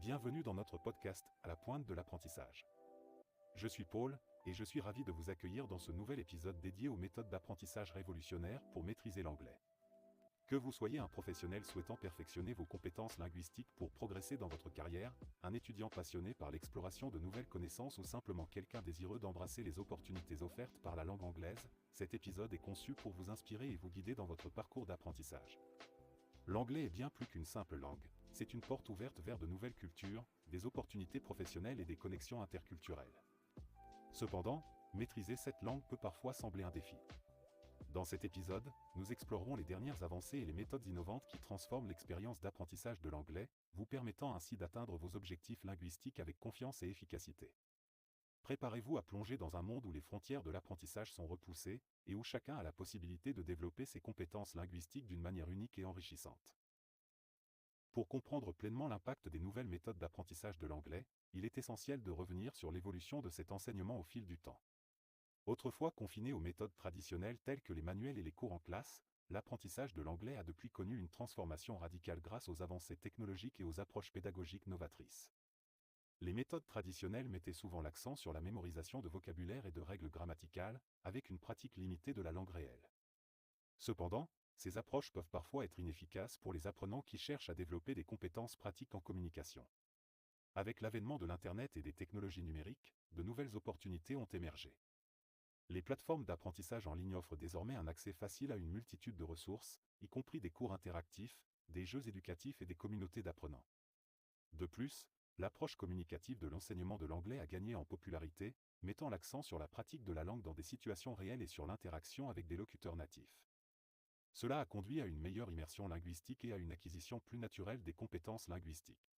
Bienvenue dans notre podcast « À la pointe de l'apprentissage ». Je suis Paul, et je suis ravi de vous accueillir dans ce nouvel épisode dédié aux méthodes d'apprentissage révolutionnaires pour maîtriser l'anglais. Que vous soyez un professionnel souhaitant perfectionner vos compétences linguistiques pour progresser dans votre carrière, un étudiant passionné par l'exploration de nouvelles connaissances ou simplement quelqu'un désireux d'embrasser les opportunités offertes par la langue anglaise, cet épisode est conçu pour vous inspirer et vous guider dans votre parcours d'apprentissage. L'anglais est bien plus qu'une simple langue, c'est une porte ouverte vers de nouvelles cultures, des opportunités professionnelles et des connexions interculturelles. Cependant, maîtriser cette langue peut parfois sembler un défi. Dans cet épisode, nous explorerons les dernières avancées et les méthodes innovantes qui transforment l'expérience d'apprentissage de l'anglais, vous permettant ainsi d'atteindre vos objectifs linguistiques avec confiance et efficacité. Préparez-vous à plonger dans un monde où les frontières de l'apprentissage sont repoussées, et où chacun a la possibilité de développer ses compétences linguistiques d'une manière unique et enrichissante. Pour comprendre pleinement l'impact des nouvelles méthodes d'apprentissage de l'anglais, il est essentiel de revenir sur l'évolution de cet enseignement au fil du temps. Autrefois confiné aux méthodes traditionnelles telles que les manuels et les cours en classe, l'apprentissage de l'anglais a depuis connu une transformation radicale grâce aux avancées technologiques et aux approches pédagogiques novatrices. Les méthodes traditionnelles mettaient souvent l'accent sur la mémorisation de vocabulaire et de règles grammaticales, avec une pratique limitée de la langue réelle. Cependant, ces approches peuvent parfois être inefficaces pour les apprenants qui cherchent à développer des compétences pratiques en communication. Avec l'avènement de l'Internet et des technologies numériques, de nouvelles opportunités ont émergé. Les plateformes d'apprentissage en ligne offrent désormais un accès facile à une multitude de ressources, y compris des cours interactifs, des jeux éducatifs et des communautés d'apprenants. De plus, l'approche communicative de l'enseignement de l'anglais a gagné en popularité, mettant l'accent sur la pratique de la langue dans des situations réelles et sur l'interaction avec des locuteurs natifs. Cela a conduit à une meilleure immersion linguistique et à une acquisition plus naturelle des compétences linguistiques.